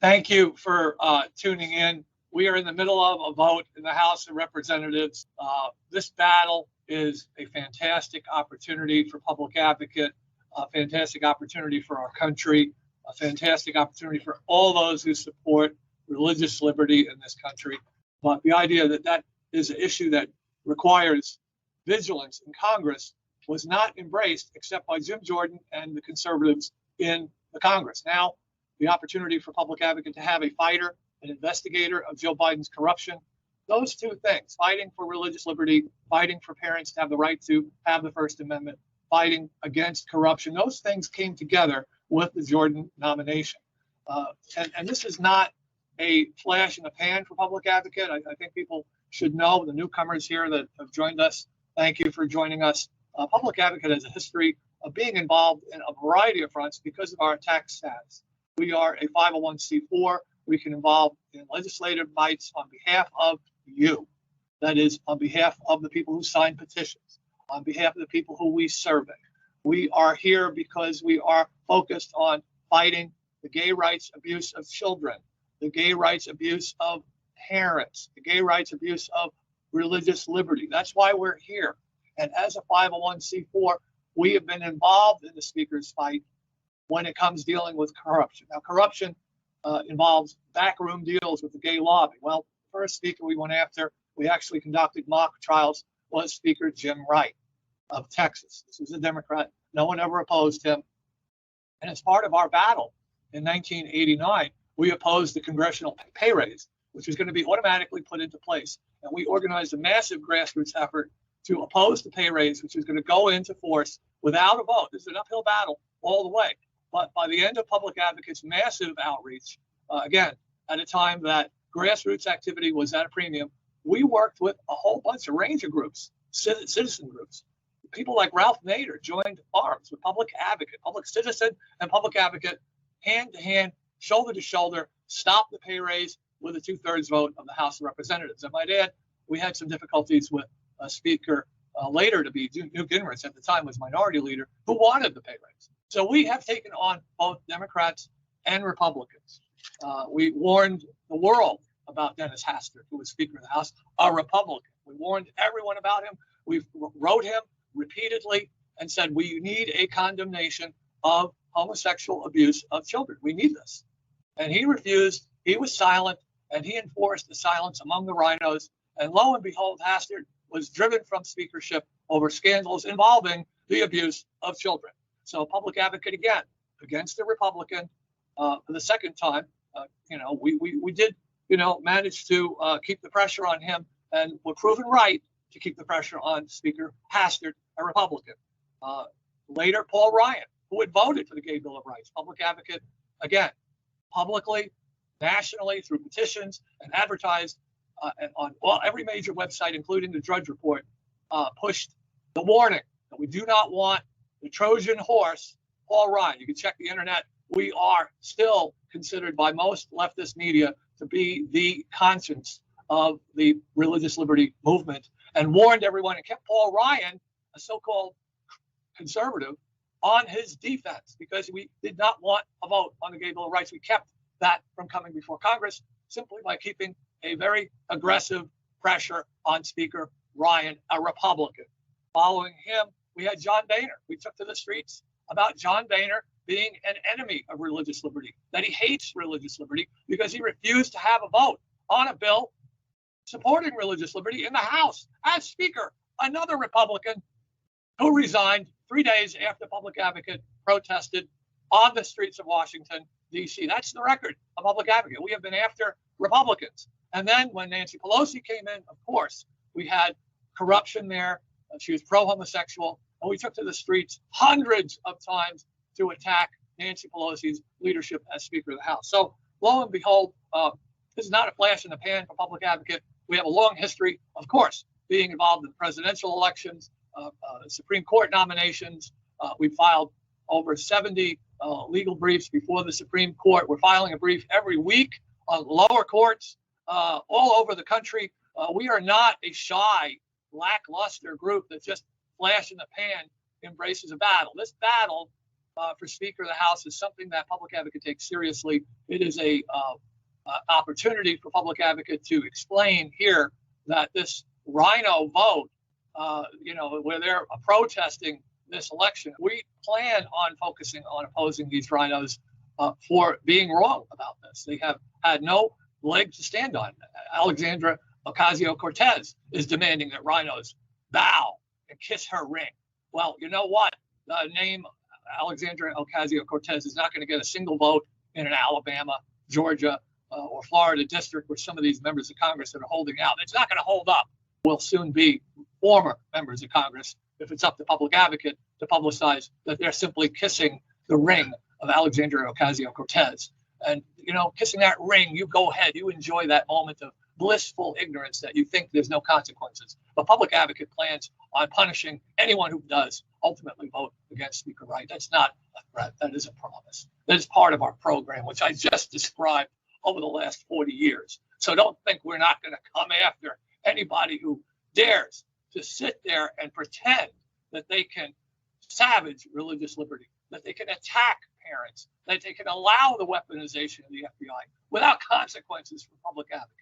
Thank you for tuning in. We are in the middle of a vote in the House of Representatives. This battle is a fantastic opportunity for public advocate, a fantastic opportunity for our country, a fantastic opportunity for all those who support religious liberty in this country. But the idea that that is an issue that requires vigilance in Congress was not embraced except by Jim Jordan and the conservatives in the Congress. Now, the opportunity for public advocate to have a fighter, an investigator of Joe Biden's corruption. Those two things, fighting for religious liberty, fighting for parents to have the right to have the First Amendment, fighting against corruption, those things came together with the Jordan nomination. And this is not a flash in the pan for public advocate. I think people should know, the newcomers here that have joined us, thank you for joining us. Public advocate has a history of being involved in a variety of fronts because of our tax status. We are a 501c4. We can involve in legislative rights on behalf of you. That is, on behalf of the people who sign petitions, on behalf of the people who we survey. We are here because we are focused on fighting the gay rights abuse of children, the gay rights abuse of parents, the gay rights abuse of religious liberty. That's why we're here. And as a 501c4, we have been involved in the speaker's fight when it comes dealing with corruption. Now, corruption involves backroom deals with the gay lobby. Well, the first speaker we went after, we actually conducted mock trials, was Speaker Jim Wright of Texas. This was a Democrat. No one ever opposed him. And as part of our battle in 1989, we opposed the congressional pay raise, which was going to be automatically put into place. And we organized a massive grassroots effort to oppose the pay raise, which was going to go into force without a vote. This is an uphill battle all the way. But by the end of Public Advocate's massive outreach, again, at a time that grassroots activity was at a premium, we worked with a whole bunch of range of groups, citizen groups. People like Ralph Nader joined arms with Public Advocate, Public Citizen and Public Advocate, hand to hand, shoulder to shoulder, stop the pay raise with a 2/3 vote of the House of Representatives. I might add, we had some difficulties with a speaker later to be Newt Gingrich, at the time was minority leader, who wanted the pay raise. So we have taken on both Democrats and Republicans. We warned the world about Dennis Hastert, who was Speaker of the House, a Republican. We warned everyone about him. We wrote him repeatedly and said, we need a condemnation of homosexual abuse of children. We need this. And he refused. He was silent, and he enforced the silence among the RINOs. And lo and behold, Hastert was driven from speakership over scandals involving the abuse of children. So Public Advocate, again, against the Republican for the second time. We did, manage to keep the pressure on him, and were proven right to keep the pressure on Speaker Hastert, a Republican. Later, Paul Ryan, who had voted for the Gay Bill of Rights. Public Advocate, again, publicly, nationally, through petitions, and advertised on every major website, including the Drudge Report, pushed the warning that we do not want the Trojan horse, Paul Ryan. You can check the internet. We are still considered by most leftist media to be the conscience of the religious liberty movement, and warned everyone and kept Paul Ryan, a so-called conservative, on his defense because we did not want a vote on the Gay Bill of Rights. We kept that from coming before Congress simply by keeping a very aggressive pressure on Speaker Ryan, a Republican. Following him, we had John Boehner. We took to the streets about John Boehner being an enemy of religious liberty, that he hates religious liberty because he refused to have a vote on a bill supporting religious liberty in the House as Speaker. Another Republican who resigned 3 days after Public Advocate protested on the streets of Washington, D.C. That's the record of Public Advocate. We have been after Republicans. And then when Nancy Pelosi came in, of course, we had corruption there. She was pro-homosexual. And we took to the streets hundreds of times to attack Nancy Pelosi's leadership as Speaker of the House. So lo and behold, this is not a flash in the pan for Public Advocate. We have a long history, of course, being involved in presidential elections, Supreme Court nominations. We filed over 70 legal briefs before the Supreme Court. We're filing a brief every week on lower courts all over the country. We are not a shy, lackluster group that just flash in the pan embraces a battle. This battle for Speaker of the House is something that Public Advocate takes seriously. It is a opportunity for Public Advocate to explain here that this RINO vote, where they're protesting this election, we plan on focusing on opposing these RINOs for being wrong about this. They have had no leg to stand on. Alexandra Ocasio-Cortez is demanding that RINOs bow and kiss her ring. Well, you know what? The name Alexandra Ocasio-Cortez is not going to get a single vote in an Alabama, Georgia, or Florida district where some of these members of Congress that are holding out. It's not going to hold up. Will soon be former members of Congress, if it's up to Public Advocate to publicize that they're simply kissing the ring of Alexandria Ocasio-Cortez. And, kissing that ring, you go ahead, you enjoy that moment of blissful ignorance that you think there's no consequences. But Public Advocate plans on punishing anyone who does ultimately vote against Speaker Wright. That's not a threat. That is a promise. That is part of our program, which I just described over the last 40 years. So don't think we're not going to come after anybody who dares to sit there and pretend that they can savage religious liberty, that they can attack parents, that they can allow the weaponization of the FBI without consequences for Public Advocate.